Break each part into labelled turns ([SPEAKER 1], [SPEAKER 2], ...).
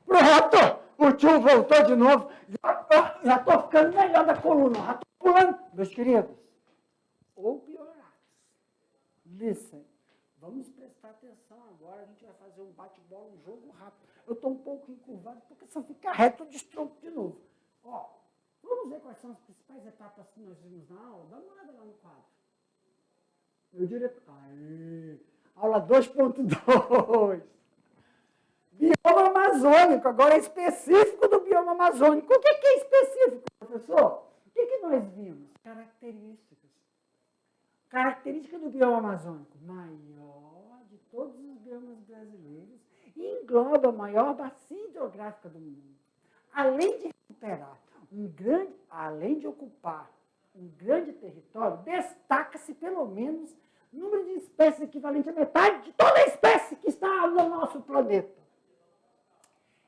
[SPEAKER 1] Pronto! O tio voltou de novo. Já estou ficando melhor da coluna. Já estou pulando. Meus queridos, open your eyes. Listen. Vamos prestar atenção agora. A gente vai fazer um bate-bola, um jogo rápido. Eu estou um pouco encurvado, porque se eu ficar reto, eu destronco de novo. Ó, vamos ver quais são as principais etapas que nós vimos na aula? Dá uma olhada lá no quadro. Meu diretor. Aí. Aula 2.2. Bioma amazônico, agora é específico do bioma amazônico. O que é específico, professor? O que nós vimos? Características. Característica do bioma amazônico, maior de todos os biomas brasileiros e engloba a maior bacia hidrográfica do mundo. Além de recuperar além de ocupar um grande território, destaca-se pelo menos o número de espécies equivalente à metade de toda a espécie que está no nosso planeta.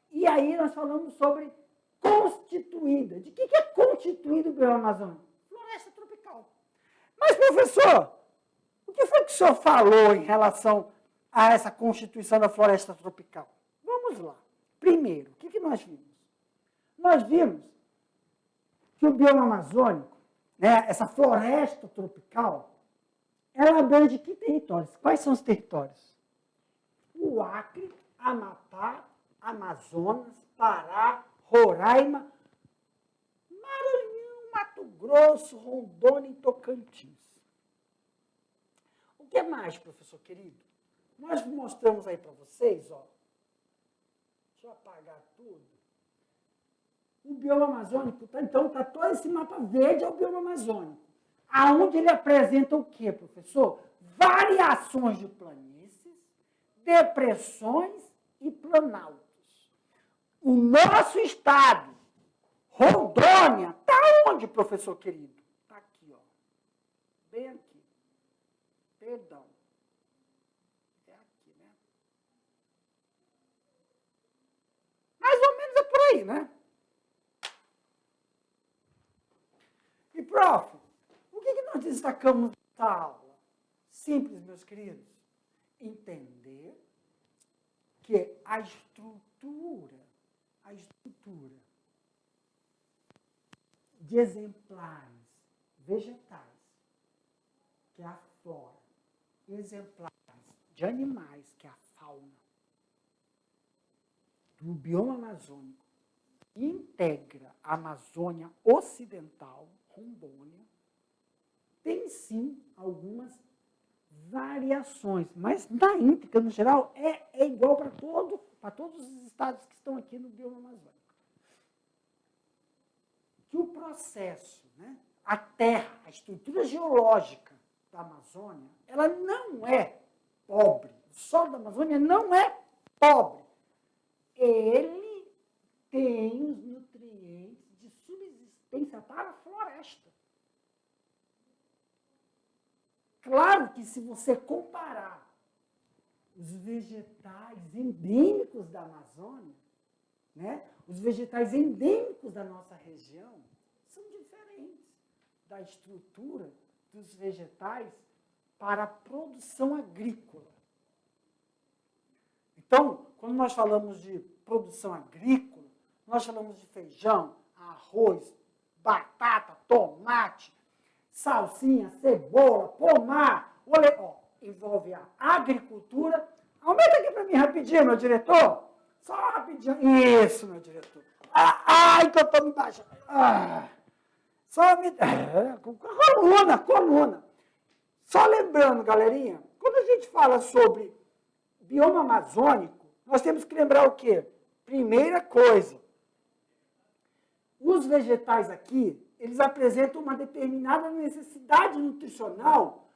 [SPEAKER 1] E aí nós falamos sobre constituída. De que é constituído o bioma amazônico? Floresta tropical. Mas, professor, o que foi que o senhor falou em relação a essa constituição da floresta tropical? Vamos lá. Primeiro, o que nós vimos? Nós vimos que o bioma amazônico, né, essa floresta tropical, ela abrange que territórios? Quais são os territórios? O Acre, Amapá, Amazonas, Pará, Roraima, Maranhão, Mato Grosso, Rondônia e Tocantins. O que mais, professor querido? Nós mostramos aí para vocês, ó. Deixa eu apagar tudo. O bioma amazônico, então, está todo esse mapa verde é o bioma amazônico. Aonde ele apresenta o quê, professor? Variações de planícies, depressões e planaltos. O nosso estado, Rondônia, está onde, professor querido? Está aqui, ó. Bem aqui. Perdão. É aqui, né? Mais ou menos é por aí, né? E, prof, o que nós destacamos nessa aula? Simples, meus queridos. Entender que a estrutura de exemplares vegetais, que é a flora, e exemplares de animais, que é a fauna, do bioma amazônico, integra a Amazônia Ocidental, Rondônia, tem sim algumas variações, mas na íntegra, no geral, é igual para todos os estados que estão aqui no bioma amazônico. Que o processo, né, a terra, a estrutura geológica da Amazônia, ela não é pobre. O solo da Amazônia não é pobre. Ele tem os nutrientes de subsistência para a floresta. Claro que se você comparar os vegetais endêmicos da Amazônia, né, os vegetais endêmicos da nossa região são diferentes da estrutura dos vegetais para a produção agrícola. Então, quando nós falamos de produção agrícola, nós falamos de feijão, arroz, batata, tomate, salsinha, cebola, pomar, envolve a agricultura. Aumenta aqui para mim rapidinho, meu diretor. Só rapidinho. Isso, meu diretor. Ai, que eu estou me baixando. Só me... Coluna. Só lembrando, galerinha, quando a gente fala sobre bioma amazônico, nós temos que lembrar o quê? Primeira coisa, os vegetais aqui, eles apresentam uma determinada necessidade nutricional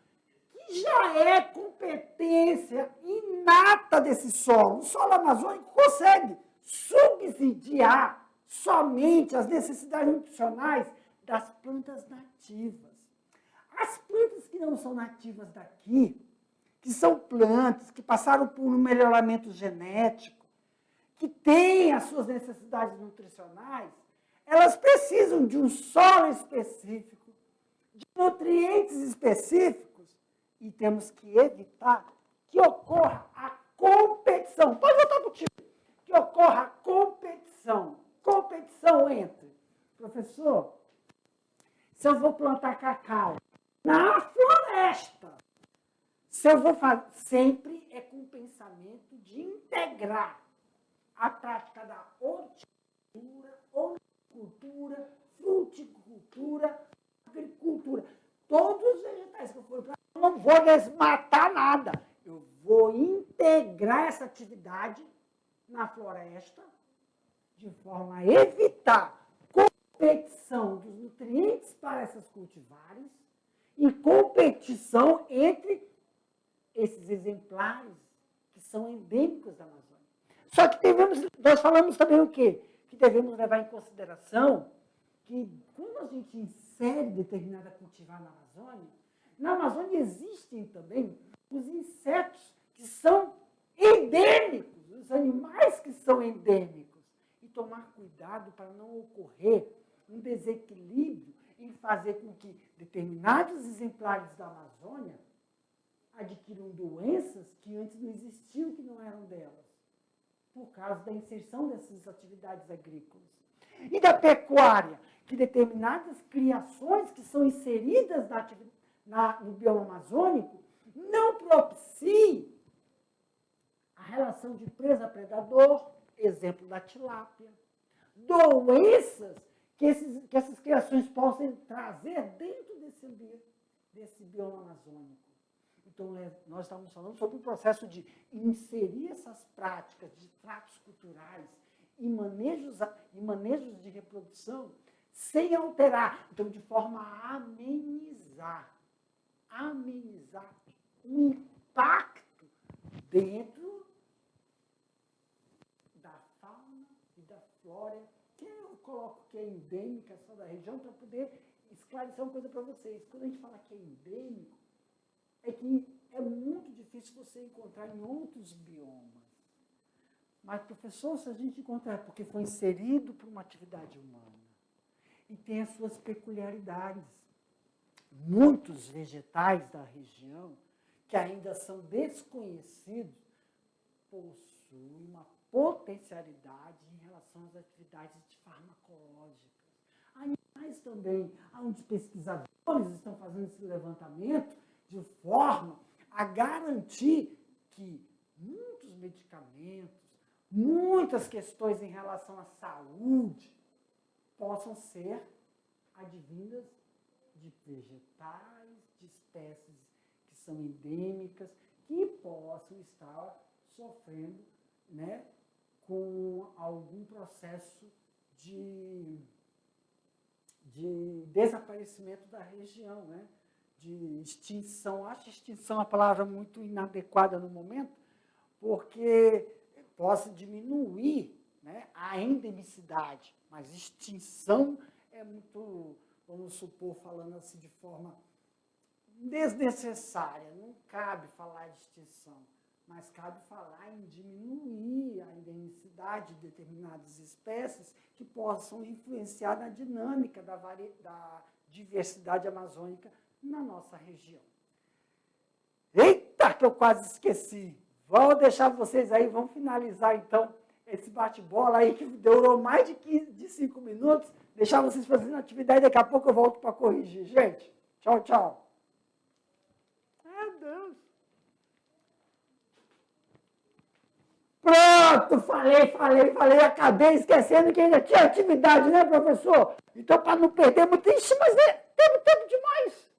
[SPEAKER 1] que já é competência inata desse solo. O solo amazônico consegue subsidiar somente as necessidades nutricionais das plantas nativas. As plantas que não são nativas daqui, que são plantas que passaram por um melhoramento genético, que têm as suas necessidades nutricionais, elas precisam de um solo específico, de nutrientes específicos, e temos que evitar que ocorra a competição. Pode voltar contigo. Que que ocorra competição. Competição entre, professor, se eu vou plantar cacau na floresta, se eu vou fazer, sempre é com o pensamento de integrar a prática da horticultura, horticultura, fruticultura, agricultura. Todos os vegetais que eu for plantar, eu não vou desmatar nada. Eu vou integrar essa atividade na floresta de forma a evitar competição dos nutrientes para essas cultivares e competição entre esses exemplares que são endêmicos da Amazônia. Só que nós falamos também o quê? Que devemos levar em consideração que quando a gente insere determinada cultivar na Amazônia existem também os insetos que são endêmicos, os animais que são endêmicos. E tomar cuidado para não ocorrer um desequilíbrio em fazer com que determinados exemplares da Amazônia adquiram doenças que antes não existiam, que não eram delas, por causa da inserção dessas atividades agrícolas. E da pecuária, que determinadas criações que são inseridas no bioma amazônico não propiciem a relação de presa-predador, exemplo da tilápia, doenças que essas criações possam trazer dentro desse bioma amazônico. Então, nós estamos falando sobre o processo de inserir essas práticas de tratos culturais e manejos de reprodução sem alterar, então, de forma a amenizar o impacto dentro da fauna e da flora, que eu coloco que é endêmica só da região, para poder esclarecer uma coisa para vocês. Quando a gente fala que é endêmico, é que é muito difícil você encontrar em outros biomas. Mas, professor, se a gente encontrar, porque foi inserido por uma atividade humana e tem as suas peculiaridades. Muitos vegetais da região, que ainda são desconhecidos, possuem uma potencialidade em relação às atividades farmacológicas. Animais também, onde pesquisadores estão fazendo esse levantamento de forma a garantir que muitos medicamentos, muitas questões em relação à saúde possam ser advindas de vegetais, de espécies que são endêmicas, que possam estar sofrendo, né, com algum processo de desaparecimento da região, né, de extinção. Acho extinção uma palavra muito inadequada no momento, porque possa diminuir, né, a endemicidade, mas extinção é muito, vamos supor, falando assim de forma desnecessária. Não cabe falar de extinção, mas cabe falar em diminuir a endemicidade de determinadas espécies que possam influenciar na dinâmica da diversidade amazônica na nossa região. Eita, que eu quase esqueci! Vou deixar vocês aí, vamos finalizar então esse bate-bola aí que durou mais de 5 minutos. Deixar vocês fazendo atividade, daqui a pouco eu volto para corrigir. Gente, tchau, tchau. Meu Deus. Pronto, falei, acabei esquecendo que ainda tinha atividade, né, professor? Então, para não perder muito, mas temos tempo demais.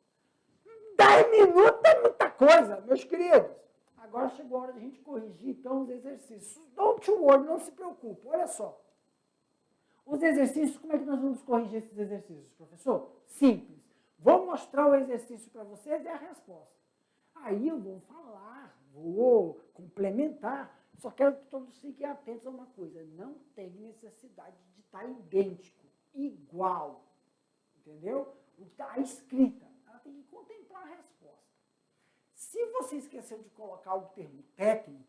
[SPEAKER 1] 10 minutos é muita coisa, meus queridos. Agora chegou a hora de a gente corrigir, então, os exercícios. Don't worry, não se preocupe, olha só. Os exercícios, como é que nós vamos corrigir esses exercícios, professor? Simples. Vou mostrar o exercício para vocês e a resposta. Aí eu vou falar, vou complementar. Só quero que todos fiquem atentos a uma coisa. Não tem necessidade de estar idêntico, igual. Entendeu? A escrita, ela tem que contemplar a resposta. Se você esqueceu de colocar o termo técnico,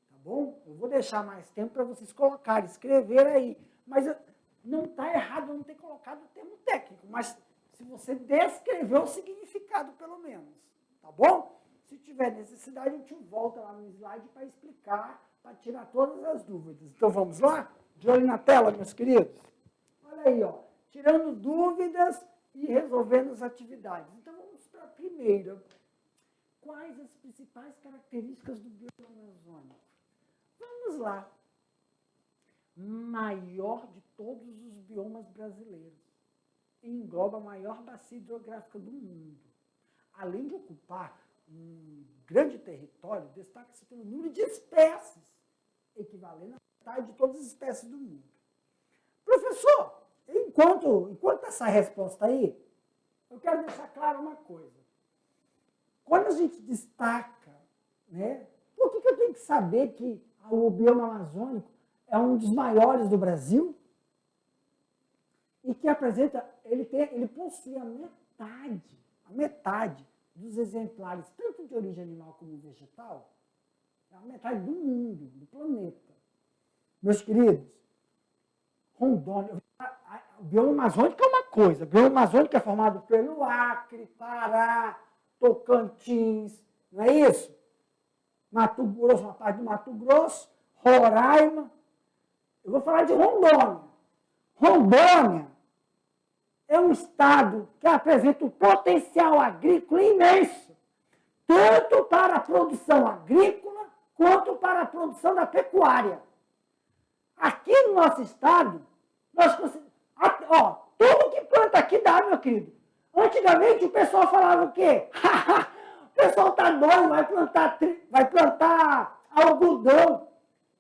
[SPEAKER 1] tá bom? Eu vou deixar mais tempo para vocês colocarem, escrever aí. Mas não está errado não ter colocado o termo técnico, mas se você descreveu o significado, pelo menos. Tá bom? Se tiver necessidade, a gente volta lá no slide para explicar para tirar todas as dúvidas. Então, vamos lá? De olho na tela, meus queridos. Olha aí, ó, tirando dúvidas e resolvendo as atividades. Então, vamos para a primeira. Quais as principais características do bioma amazônico? Vamos lá. Maior de todos os biomas brasileiros. Engloba a maior bacia hidrográfica do mundo. Além de ocupar um grande território, destaca-se pelo número de espécies, equivalente à metade de todas as espécies do mundo. Professor, enquanto essa resposta aí, eu quero deixar claro uma coisa. Quando a gente destaca, né, por que eu tenho que saber que o bioma amazônico é um dos maiores do Brasil? E que apresenta, ele possui a metade dos exemplares, tanto de origem animal como vegetal, a metade do mundo, do planeta. Meus queridos, Rondônia, o bioma amazônico é uma coisa, o bioma amazônico é formado pelo Acre, Pará, Tocantins, não é isso? Mato Grosso, uma parte do Mato Grosso, Roraima. Eu vou falar de Rondônia. Rondônia é um estado que apresenta um potencial agrícola imenso, tanto para a produção agrícola quanto para a produção da pecuária. Aqui no nosso estado, nós conseguimos... Ó, tudo que planta aqui dá, meu querido. Antigamente o pessoal falava o quê? O pessoal está doido, vai plantar algodão.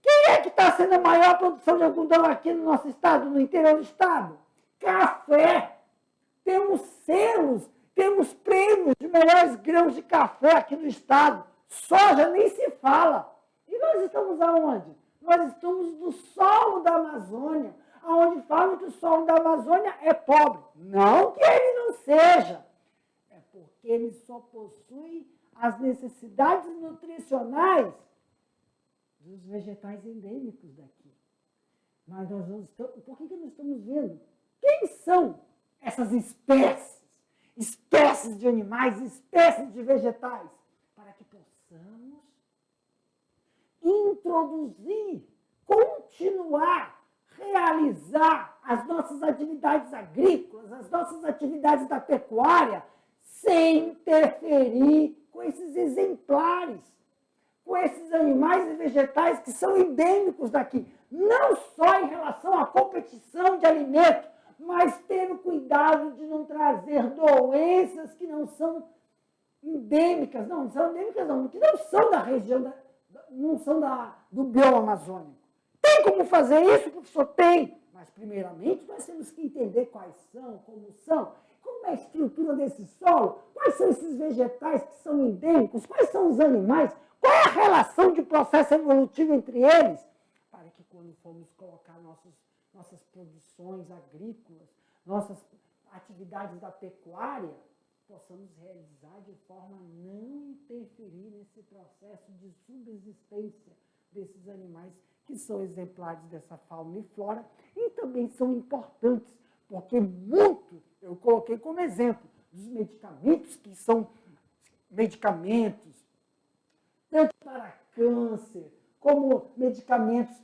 [SPEAKER 1] Quem é que está sendo a maior produção de algodão aqui no nosso estado, no interior do estado? Café. Temos selos, temos prêmios de melhores grãos de café aqui no estado. Soja nem se fala. E nós estamos aonde? Nós estamos no solo da Amazônia, onde falam que o solo da Amazônia é pobre. Não que ele não seja. É porque ele só possui as necessidades nutricionais dos vegetais endêmicos daqui. Mas nós não estamos... Por que nós estamos vendo? Quem são essas espécies? Espécies de animais, espécies de vegetais. Para que possamos introduzir, continuar, realizar as nossas atividades agrícolas, as nossas atividades da pecuária, sem interferir com esses exemplares, com esses animais e vegetais que são endêmicos daqui. Não só em relação à competição de alimentos, mas tendo cuidado de não trazer doenças que não são endêmicas, que não são da região, não são do bioma amazônico. Tem como fazer isso, professor? Tem. Mas, primeiramente, nós temos que entender quais são, como é a estrutura desse solo, quais são esses vegetais que são endêmicos, quais são os animais, qual é a relação de processo evolutivo entre eles, para que quando formos colocar nossas produções agrícolas, nossas atividades da pecuária, possamos realizar de forma a não interferir nesse processo de subsistência desses animais que são exemplares dessa fauna e flora e também são importantes, porque eu coloquei como exemplo, dos medicamentos que são medicamentos tanto para câncer, como medicamentos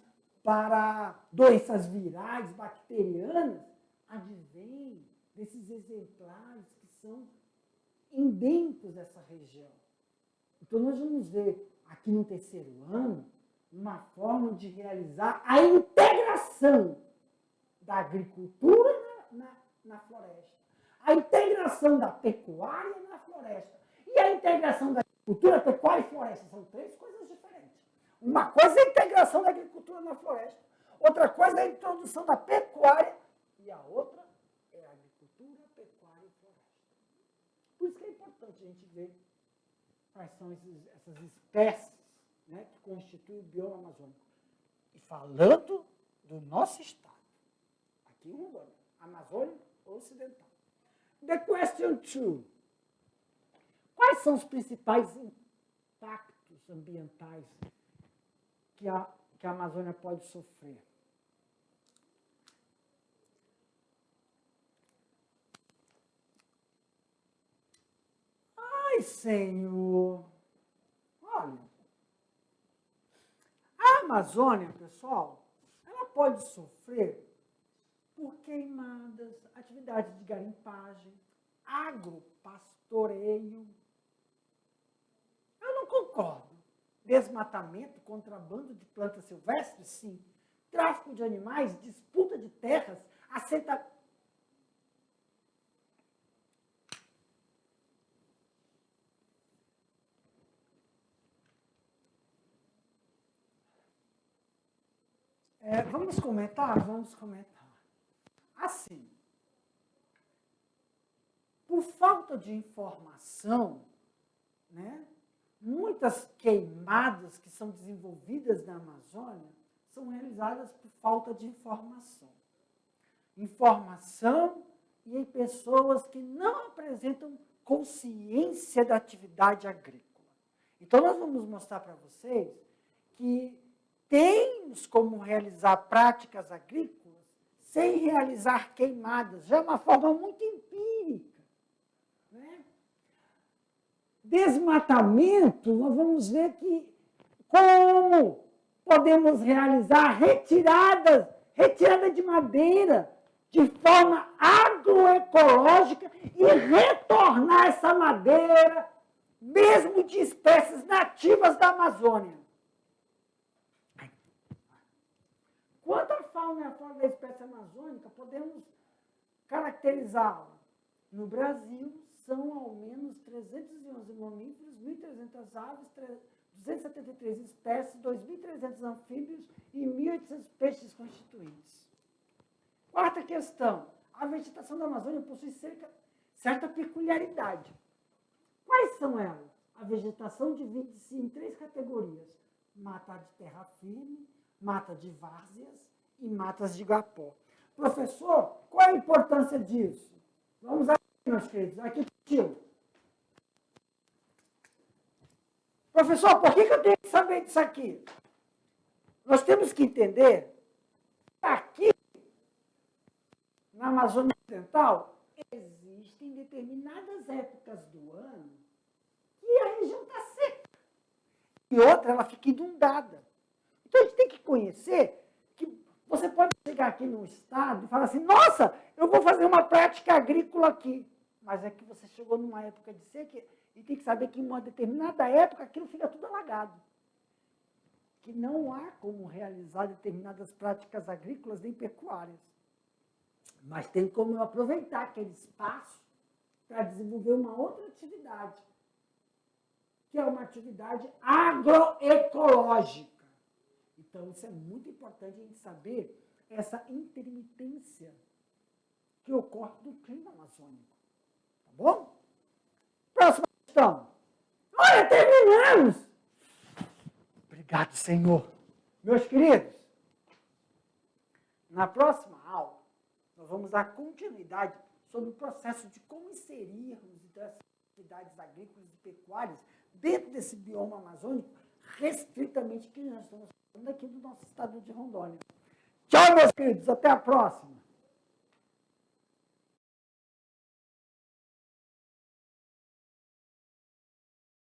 [SPEAKER 1] para doenças virais, bacterianas, advêm desses exemplares que são endêmicos dessa região. Então, nós vamos ver aqui no terceiro ano uma forma de realizar a integração da agricultura na floresta, a integração da pecuária na floresta e a integração da agricultura, pecuária e floresta. São três coisas diferentes. Uma coisa é a integração da agricultura na floresta, outra coisa é a introdução da pecuária e a outra é a agricultura, pecuária e floresta. Por isso que é importante a gente ver quais são essas espécies, né, que constituem o bioma amazônico. E falando do nosso estado, aqui em Rondônia, Amazônia Ocidental. The question 2. Quais são os principais impactos ambientais que a Amazônia pode sofrer? Ai, Senhor! Olha, a Amazônia, pessoal, ela pode sofrer por queimadas, atividades de garimpagem, agropastoreio. Eu não concordo. Desmatamento, contrabando de plantas silvestres, sim. Tráfico de animais, disputa de terras, assenta... Vamos comentar? Vamos comentar. Assim, por falta de informação, né, muitas queimadas que são desenvolvidas na Amazônia são realizadas por falta de informação. Informação e em pessoas que não apresentam consciência da atividade agrícola. Então, nós vamos mostrar para vocês que temos como realizar práticas agrícolas sem realizar queimadas. Já é uma forma muito empírica. Né? Desmatamento, nós vamos ver que como podemos realizar retirada de madeira de forma agroecológica e retornar essa madeira, mesmo de espécies nativas da Amazônia. Quanto à fauna e à flora da espécie amazônica, podemos caracterizá-la. No Brasil, são ao menos 311 mamíferos, 1.300 aves, 273 espécies, 2.300 anfíbios e 1.800 peixes constituintes. Quarta questão. A vegetação da Amazônia possui certa peculiaridade. Quais são elas? A vegetação divide-se em 3 categorias. Mata de terra firme, mata de várzeas e matas de igapó. Professor, qual é a importância disso? Vamos aqui, meus queridos. Aqui, tio. Professor, por que eu tenho que saber disso aqui? Nós temos que entender que aqui, na Amazônia Ocidental, existem determinadas épocas do ano que a região está seca. E outra, ela fica inundada. Então, a gente tem que conhecer que você pode chegar aqui no estado e falar assim, nossa, eu vou fazer uma prática agrícola aqui. Mas é que você chegou numa época de seca e tem que saber que em uma determinada época aquilo fica tudo alagado. Que não há como realizar determinadas práticas agrícolas nem pecuárias. Mas tem como eu aproveitar aquele espaço para desenvolver uma outra atividade, que é uma atividade agroecológica. Então, isso é muito importante a gente saber essa intermitência que ocorre no clima amazônico. Tá bom? Próxima questão. Olha, terminamos! Obrigado, Senhor. Meus queridos, na próxima aula, nós vamos dar continuidade sobre o processo de como inserirmos essas atividades agrícolas e pecuárias dentro desse bioma amazônico, restritamente que nós estamos falando aqui do nosso estado de Rondônia. Tchau, meus queridos. Até a próxima.